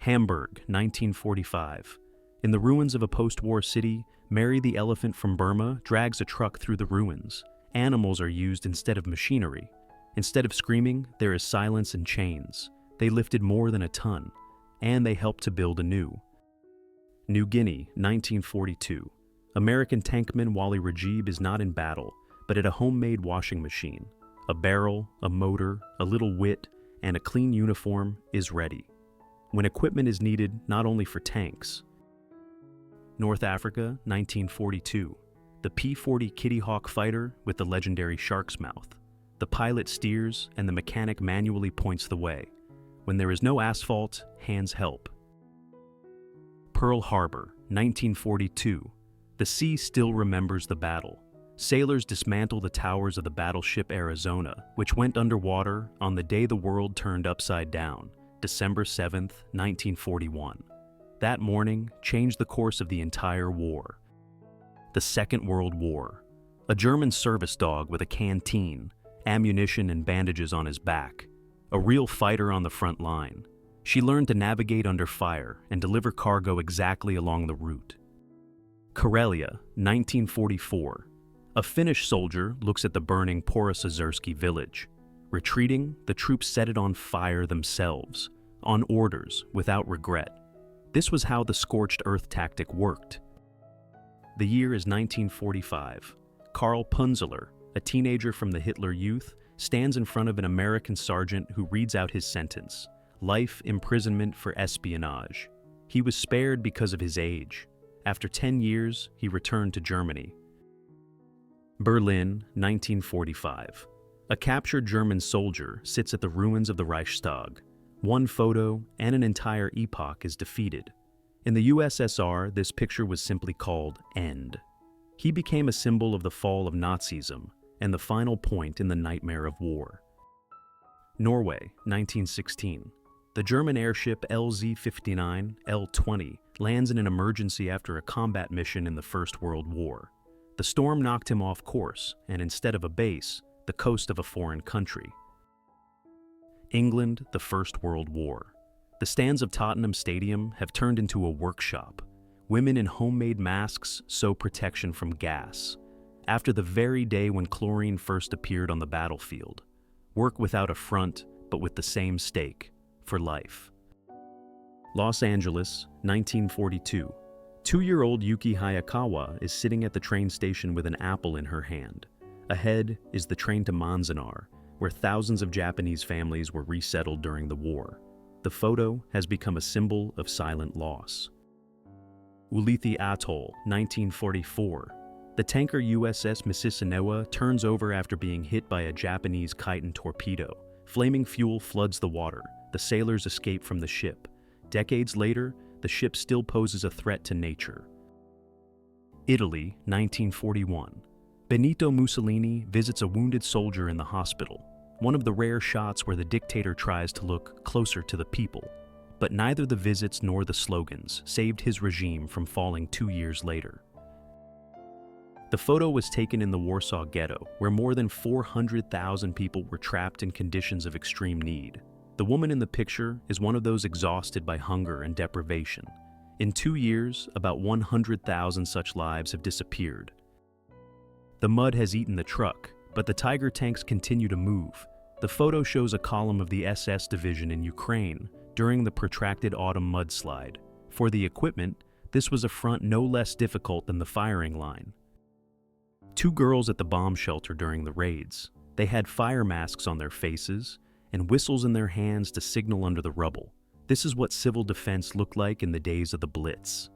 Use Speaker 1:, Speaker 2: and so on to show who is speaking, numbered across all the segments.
Speaker 1: Hamburg, 1945. In the ruins of a post-war city, Mary the elephant from Burma drags a truck through the ruins. Animals are used instead of machinery. Instead of screaming, there is silence and chains. They lifted more than a ton, and they helped to build anew. New Guinea, 1942. American tankman Wally Rajib is not in battle, but at a homemade washing machine. A barrel, a motor, a little wit, and a clean uniform is ready. When equipment is needed not only for tanks. North Africa, 1942. The P-40 Kitty Hawk fighter with the legendary shark's mouth. The pilot steers and the mechanic manually points the way. When there is no asphalt, hands help. Pearl Harbor, 1942. The sea still remembers the battle. Sailors dismantle the towers of the battleship Arizona, which went underwater on the day the world turned upside down, December 7, 1941. That morning changed the course of the entire war. The Second World War. A German service dog with a canteen, ammunition and bandages on his back. A real fighter on the front line. She learned to navigate under fire and deliver cargo exactly along the route. Karelia, 1944. A Finnish soldier looks at the burning Porosozerski village. Retreating, the troops set it on fire themselves, on orders, without regret. This was how the scorched earth tactic worked. The year is 1945. Karl Punzeler, a teenager from the Hitler Youth, stands in front of an American sergeant who reads out his sentence: life imprisonment for espionage. He was spared because of his age. After 10 years, he returned to Germany. Berlin, 1945. A captured German soldier sits at the ruins of the Reichstag. One photo and an entire epoch is defeated. In the USSR, this picture was simply called End. He became a symbol of the fall of Nazism and the final point in the nightmare of war. Norway, 1916. The German airship LZ-59, L-20, lands in an emergency after a combat mission in the First World War. The storm knocked him off course, and instead of a base, the coast of a foreign country. England, the First World War. The stands of Tottenham Stadium have turned into a workshop. Women in homemade masks sew protection from gas. After the very day when chlorine first appeared on the battlefield. Work without a front, but with the same stake, for life. Los Angeles, 1942. 2-year-old Yuki Hayakawa is sitting at the train station with an apple in her hand. Ahead is the train to Manzanar, where thousands of Japanese families were resettled during the war. The photo has become a symbol of silent loss. Ulithi Atoll, 1944. The tanker USS Mississauga turns over after being hit by a Japanese chiton torpedo. Flaming fuel floods the water. The sailors escape from the ship. Decades later, the ship still poses a threat to nature. Italy, 1941. Benito Mussolini visits a wounded soldier in the hospital, one of the rare shots where the dictator tries to look closer to the people. But neither the visits nor the slogans saved his regime from falling 2 years later. The photo was taken in the Warsaw Ghetto, where more than 400,000 people were trapped in conditions of extreme need. The woman in the picture is one of those exhausted by hunger and deprivation. In 2 years, about 100,000 such lives have disappeared. The mud has eaten the truck, but the Tiger tanks continue to move. The photo shows a column of the SS division in Ukraine during the protracted autumn mudslide. For the equipment, this was a front no less difficult than the firing line. 2 girls at the bomb shelter during the raids. They had fire masks on their faces and whistles in their hands to signal under the rubble. This is what civil defense looked like in the days of the Blitz.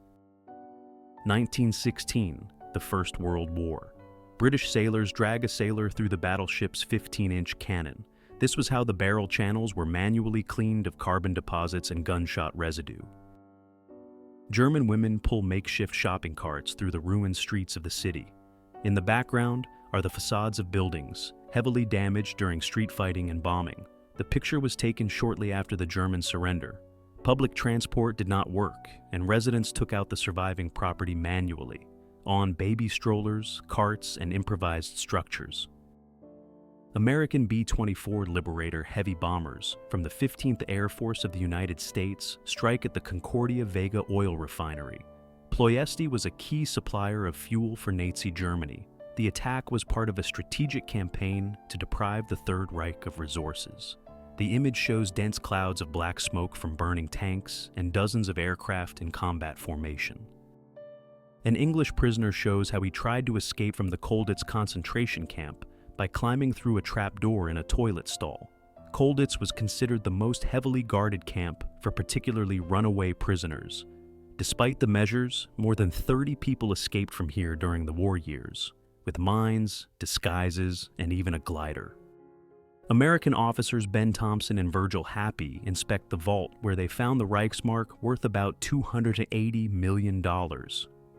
Speaker 1: 1916, the First World War. British sailors drag a sailor through the battleship's 15-inch cannon. This was how the barrel channels were manually cleaned of carbon deposits and gunshot residue. German women pull makeshift shopping carts through the ruined streets of the city. In the background are the facades of buildings, heavily damaged during street fighting and bombing. The picture was taken shortly after the German surrender. Public transport did not work, and residents took out the surviving property manually, on baby strollers, carts, and improvised structures. American B-24 Liberator heavy bombers from the 15th Air Force of the United States strike at the Concordia Vega oil refinery. Ploiesti was a key supplier of fuel for Nazi Germany. The attack was part of a strategic campaign to deprive the Third Reich of resources. The image shows dense clouds of black smoke from burning tanks and dozens of aircraft in combat formation. An English prisoner shows how he tried to escape from the Colditz concentration camp by climbing through a trapdoor in a toilet stall. Colditz was considered the most heavily guarded camp for particularly runaway prisoners. Despite the measures, more than 30 people escaped from here during the war years, with mines, disguises, and even a glider. American officers Ben Thompson and Virgil Happy inspect the vault where they found the Reichsmark worth about $280 million.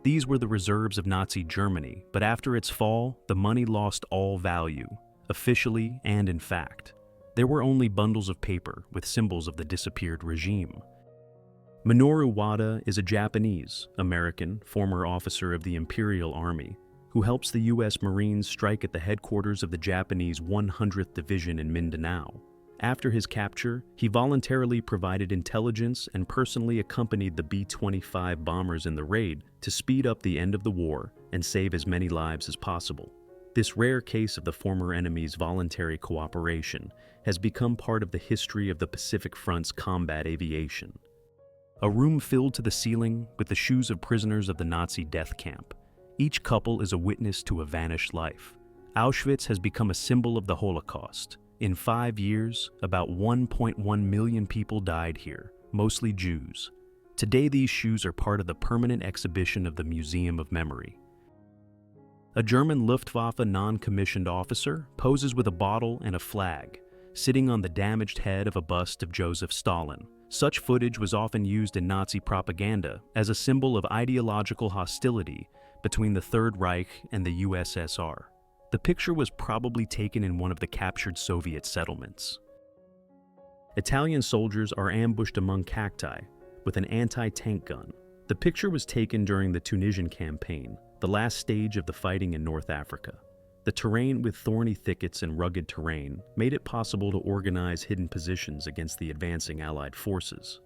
Speaker 1: These were the reserves of Nazi Germany, but after its fall, the money lost all value, officially and in fact. There were only bundles of paper with symbols of the disappeared regime. Minoru Wada is a Japanese, American, former officer of the Imperial Army, who helps the U.S. Marines strike at the headquarters of the Japanese 100th Division in Mindanao. After his capture, he voluntarily provided intelligence and personally accompanied the B-25 bombers in the raid to speed up the end of the war and save as many lives as possible. This rare case of the former enemy's voluntary cooperation has become part of the history of the Pacific Front's combat aviation. A room filled to the ceiling with the shoes of prisoners of the Nazi death camp. Each couple is a witness to a vanished life. Auschwitz has become a symbol of the Holocaust. In 5 years, about 1.1 million people died here, mostly Jews. Today, these shoes are part of the permanent exhibition of the Museum of Memory. A German Luftwaffe non-commissioned officer poses with a bottle and a flag, sitting on the damaged head of a bust of Joseph Stalin. Such footage was often used in Nazi propaganda as a symbol of ideological hostility between the Third Reich and the USSR. The picture was probably taken in one of the captured Soviet settlements. Italian soldiers are ambushed among cacti with an anti-tank gun. The picture was taken during the Tunisian campaign, the last stage of the fighting in North Africa. The terrain with thorny thickets and rugged terrain made it possible to organize hidden positions against the advancing Allied forces.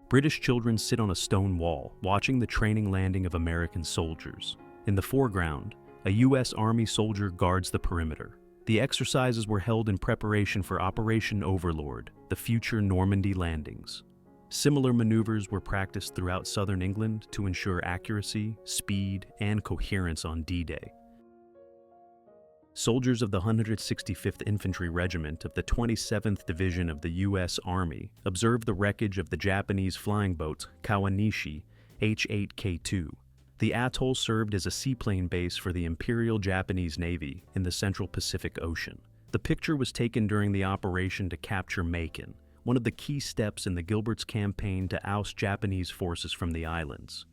Speaker 1: British children sit on a stone wall, watching the training landing of American soldiers. In the foreground, a U.S. Army soldier guards the perimeter. The exercises were held in preparation for Operation Overlord, the future Normandy landings. Similar maneuvers were practiced throughout southern England to ensure accuracy, speed, and coherence on D-Day. Soldiers of the 165th Infantry Regiment of the 27th Division of the U.S. Army observed the wreckage of the Japanese flying boat Kawanishi H-8K2. The atoll served as a seaplane base for the Imperial Japanese Navy in the Central Pacific Ocean. The picture was taken during the operation to capture Macon, one of the key steps in the Gilbert's campaign to oust Japanese forces from the islands.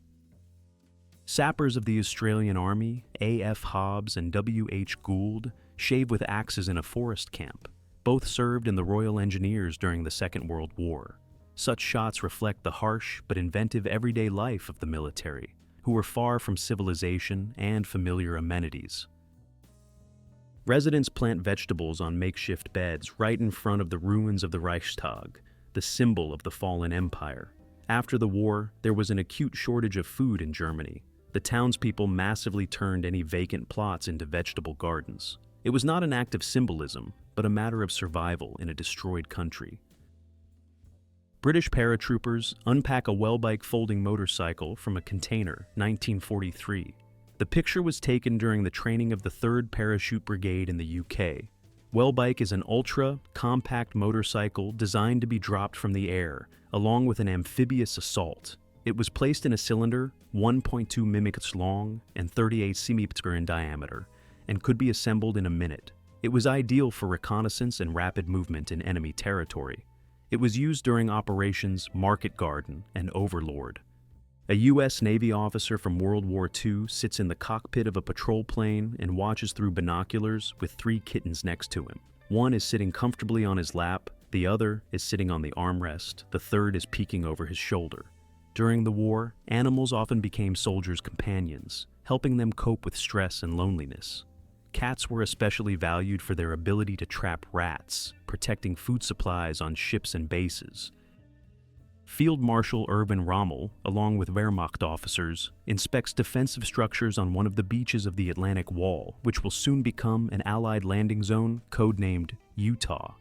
Speaker 1: Sappers of the Australian Army, A.F. Hobbs and W.H. Gould, shave with axes in a forest camp. Both served in the Royal Engineers during the Second World War. Such shots reflect the harsh but inventive everyday life of the military, who were far from civilization and familiar amenities. Residents plant vegetables on makeshift beds right in front of the ruins of the Reichstag, the symbol of the fallen empire. After the war, there was an acute shortage of food in Germany. The townspeople massively turned any vacant plots into vegetable gardens. It was not an act of symbolism, but a matter of survival in a destroyed country. British paratroopers unpack a Welbike folding motorcycle from a container, 1943. The picture was taken during the training of the 3rd Parachute Brigade in the UK. Welbike is an ultra-compact motorcycle designed to be dropped from the air, along with an amphibious assault. It was placed in a cylinder 1.2 mm long and 38 cm in diameter, and could be assembled in a minute. It was ideal for reconnaissance and rapid movement in enemy territory. It was used during operations Market Garden and Overlord. A U.S. Navy officer from World War II sits in the cockpit of a patrol plane and watches through binoculars with 3 kittens next to him. One is sitting comfortably on his lap, the other is sitting on the armrest, the third is peeking over his shoulder. During the war, animals often became soldiers' companions, helping them cope with stress and loneliness. Cats were especially valued for their ability to trap rats, protecting food supplies on ships and bases. Field Marshal Erwin Rommel, along with Wehrmacht officers, inspects defensive structures on one of the beaches of the Atlantic Wall, which will soon become an Allied landing zone codenamed Utah.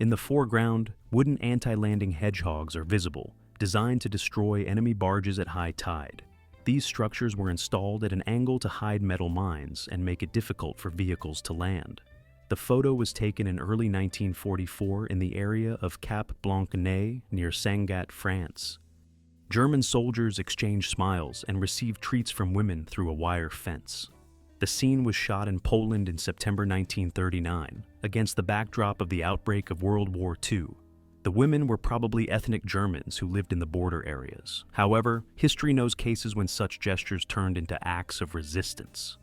Speaker 1: In the foreground, wooden anti-landing hedgehogs are visible, designed to destroy enemy barges at high tide. These structures were installed at an angle to hide metal mines and make it difficult for vehicles to land. The photo was taken in early 1944 in the area of Cap Blanc-Nez near Sangatte, France. German soldiers exchanged smiles and received treats from women through a wire fence. The scene was shot in Poland in September 1939, against the backdrop of the outbreak of World War II. The women were probably ethnic Germans who lived in the border areas. However, history knows cases when such gestures turned into acts of resistance.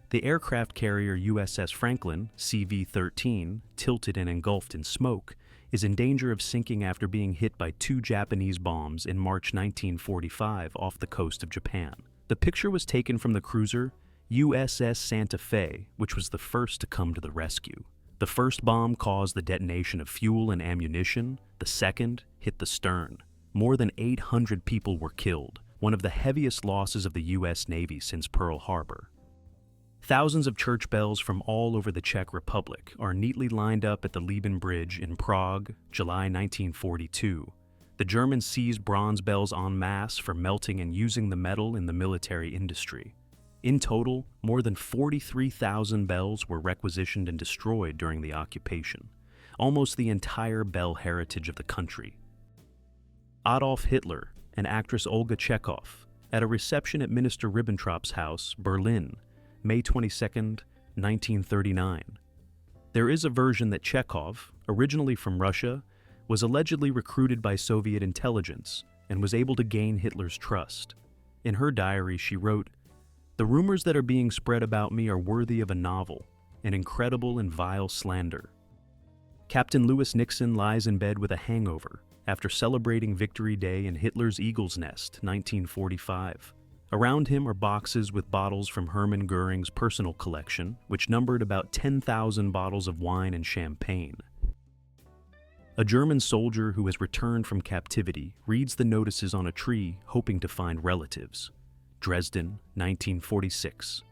Speaker 1: The aircraft carrier USS Franklin, CV-13, tilted and engulfed in smoke, is in danger of sinking after being hit by 2 Japanese bombs in March 1945 off the coast of Japan. The picture was taken from the cruiser USS Santa Fe, which was the first to come to the rescue. The first bomb caused the detonation of fuel and ammunition. The second hit the stern. More than 800 people were killed, one of the heaviest losses of the U.S. Navy since Pearl Harbor. Thousands of church bells from all over the Czech Republic are neatly lined up at the Lieben Bridge in Prague, July 1942. The Germans seized bronze bells en masse for melting and using the metal in the military industry. In total, more than 43,000 bells were requisitioned and destroyed during the occupation, almost the entire bell heritage of the country. Adolf Hitler and actress Olga Chekhov at a reception at Minister Ribbentrop's house, Berlin, May 22, 1939. There is a version that Chekhov, originally from Russia, was allegedly recruited by Soviet intelligence and was able to gain Hitler's trust. In her diary, she wrote, "The rumors that are being spread about me are worthy of a novel, an incredible and vile slander." Captain Lewis Nixon lies in bed with a hangover after celebrating Victory Day in Hitler's Eagle's Nest, 1945. Around him are boxes with bottles from Hermann Goering's personal collection, which numbered about 10,000 bottles of wine and champagne. A German soldier who has returned from captivity reads the notices on a tree hoping to find relatives. Dresden, 1946.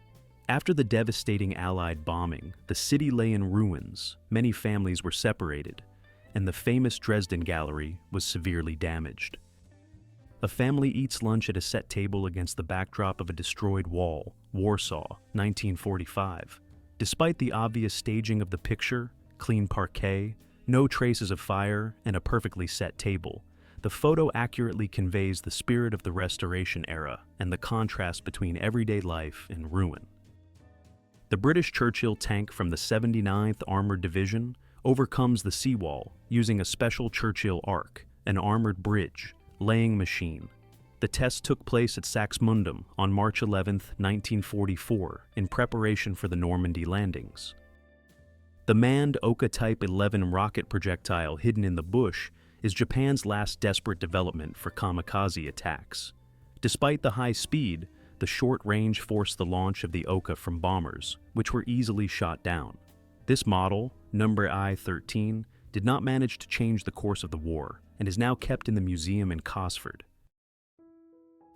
Speaker 1: After the devastating Allied bombing, the city lay in ruins, many families were separated, and the famous Dresden Gallery was severely damaged. A family eats lunch at a set table against the backdrop of a destroyed wall, Warsaw, 1945. Despite the obvious staging of the picture, clean parquet, no traces of fire, and a perfectly set table, the photo accurately conveys the spirit of the Restoration era and the contrast between everyday life and ruin. The British Churchill tank from the 79th Armored Division overcomes the seawall using a special Churchill Ark, an armored bridge, laying machine. The test took place at Saxmundham on March 11, 1944, in preparation for the Normandy landings. The manned Oka Type 11 rocket projectile hidden in the bush is Japan's last desperate development for kamikaze attacks. Despite the high speed, the short range forced the launch of the Oka from bombers, which were easily shot down. This model, number I-13, did not manage to change the course of the war and is now kept in the museum in Cosford.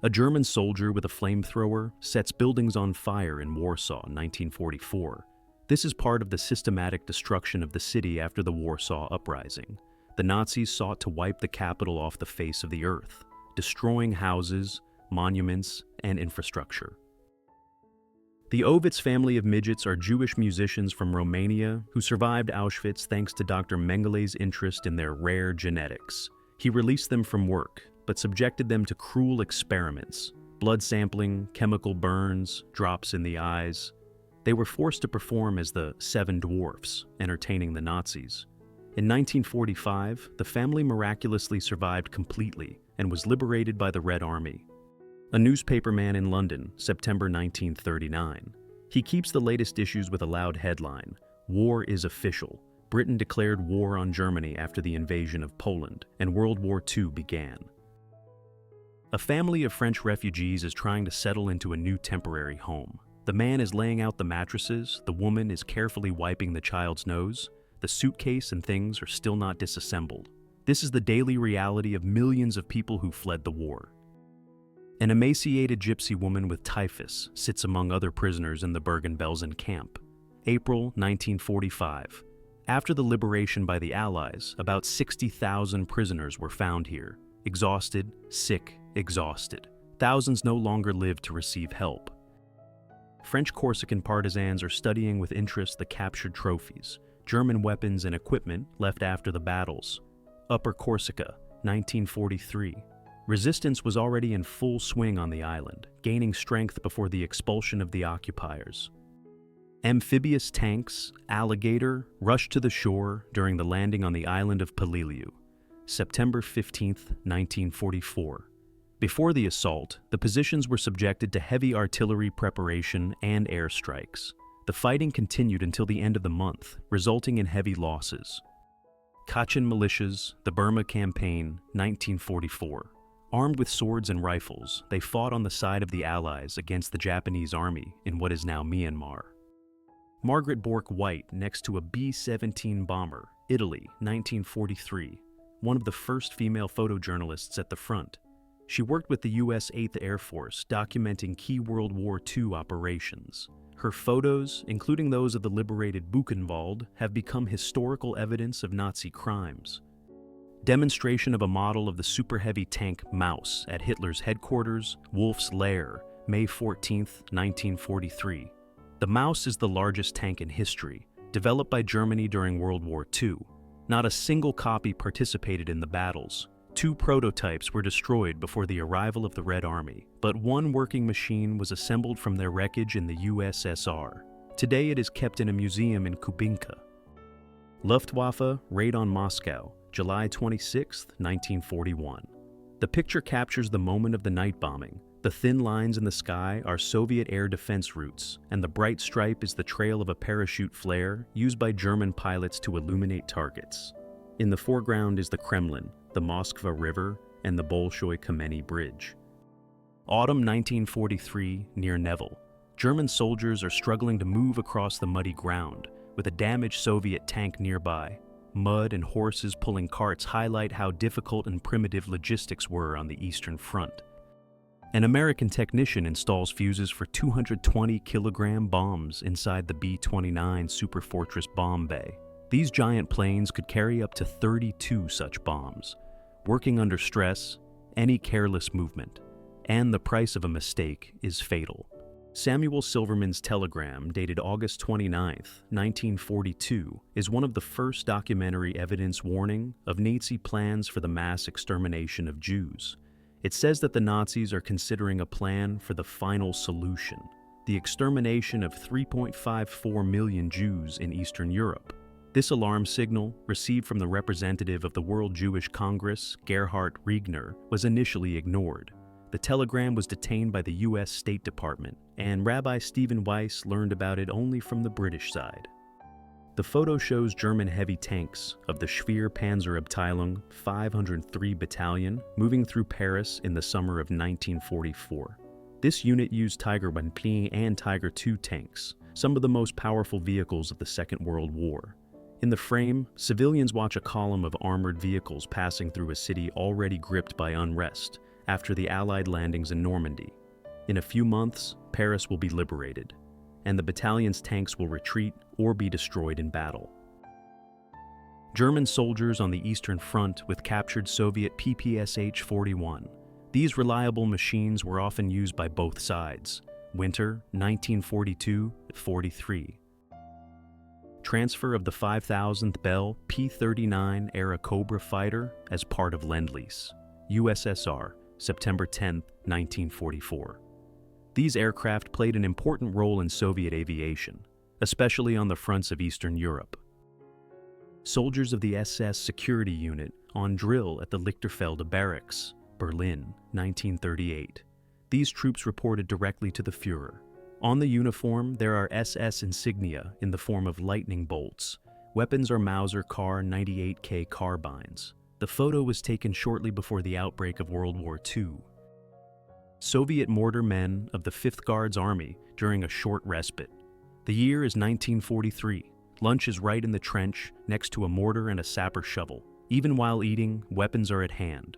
Speaker 1: A German soldier with a flamethrower sets buildings on fire in Warsaw in 1944. This is part of the systematic destruction of the city after the Warsaw Uprising. The Nazis sought to wipe the capital off the face of the earth, destroying houses, monuments, and infrastructure. The Ovitz family of midgets are Jewish musicians from Romania who survived Auschwitz thanks to Dr. Mengele's interest in their rare genetics. He released them from work, but subjected them to cruel experiments, blood sampling, chemical burns, drops in the eyes. They were forced to perform as the Seven Dwarfs, entertaining the Nazis. In 1945, the family miraculously survived completely and was liberated by the Red Army. A newspaperman in London, September 1939. He keeps the latest issues with a loud headline, "War is official. Britain declared war on Germany after the invasion of Poland, and World War II began." A family of French refugees is trying to settle into a new temporary home. The The man is laying out the mattresses, the woman is carefully wiping the child's nose, the suitcase and things are still not disassembled. This is the daily reality of millions of people who fled the war. An emaciated gypsy woman with typhus sits among other prisoners in the Bergen-Belsen camp. April 1945. After the liberation by the Allies, about 60,000 prisoners were found here, exhausted, sick, exhausted. Thousands no longer lived to receive help. French Corsican partisans are studying with interest the captured trophies, German weapons and equipment left after the battles. Upper Corsica, 1943. Resistance was already in full swing on the island, gaining strength before the expulsion of the occupiers. Amphibious tanks, Alligator, rushed to the shore during the landing on the island of Peleliu, September 15, 1944. Before the assault, the positions were subjected to heavy artillery preparation and airstrikes. The fighting continued until the end of the month, resulting in heavy losses. Kachin militias, the Burma Campaign, 1944. Armed with swords and rifles, they fought on the side of the Allies against the Japanese army in what is now Myanmar. Margaret Bourke White next to a B-17 bomber, Italy, 1943. One of the first female photojournalists at the front. She worked with the U.S. 8th Air Force, documenting key World War II operations. Her photos, including those of the liberated Buchenwald, have become historical evidence of Nazi crimes. Demonstration of a model of the super heavy tank Maus at Hitler's headquarters, Wolf's Lair, May 14, 1943. The Maus is the largest tank in history, developed by Germany during World War II. Not a single copy participated in the battles. 2 prototypes were destroyed before the arrival of the Red Army, but one working machine was assembled from their wreckage in the USSR. Today it is kept in a museum in Kubinka. Luftwaffe raid on Moscow, July 26, 1941. The picture captures the moment of the night bombing. The thin lines in the sky are Soviet air defense routes, and the bright stripe is the trail of a parachute flare used by German pilots to illuminate targets. In the foreground is the Kremlin, the Moskva River, and the Bolshoi-Kameny Bridge. Autumn 1943, near Neville. German soldiers are struggling to move across the muddy ground, with a damaged Soviet tank nearby. Mud and horses pulling carts highlight how difficult and primitive logistics were on the Eastern Front. An American technician installs fuses for 220-kilogram bombs inside the B-29 Superfortress bomb bay. These giant planes could carry up to 32 such bombs. Working under stress, any careless movement, and the price of a mistake is fatal. Samuel Silverman's telegram, dated August 29, 1942, is one of the first documentary evidence warning of Nazi plans for the mass extermination of Jews. It says that the Nazis are considering a plan for the final solution, the extermination of 3.54 million Jews in Eastern Europe. This alarm signal, received from the representative of the World Jewish Congress, Gerhard Riegner, was initially ignored. The telegram was detained by the U.S. State Department, and Rabbi Stephen Weiss learned about it only from the British side. The photo shows German heavy tanks of the Schwerpanzerabteilung 503 Battalion moving through Paris in the summer of 1944. This unit used Tiger I and Tiger II tanks, some of the most powerful vehicles of the Second World War. In the frame, civilians watch a column of armored vehicles passing through a city already gripped by unrest after the Allied landings in Normandy. In a few months, Paris will be liberated, and the battalion's tanks will retreat or be destroyed in battle. German soldiers on the Eastern Front with captured Soviet PPSH-41. These reliable machines were often used by both sides. Winter 1942-43. Transfer of the 5,000th Bell P-39 era Cobra fighter as part of Lend-Lease. USSR, September 10, 1944. These aircraft played an important role in Soviet aviation, especially on the fronts of Eastern Europe. Soldiers of the SS Security Unit on drill at the Lichterfelde Barracks, Berlin, 1938. These troops reported directly to the Führer. On the uniform, there are SS insignia in the form of lightning bolts. Weapons are Mauser Kar 98K carbines. The photo was taken shortly before the outbreak of World War II. Soviet mortar men of the 5th Guards Army during a short respite. The year is 1943. Lunch is right in the trench next to a mortar and a sapper shovel. Even while eating, weapons are at hand.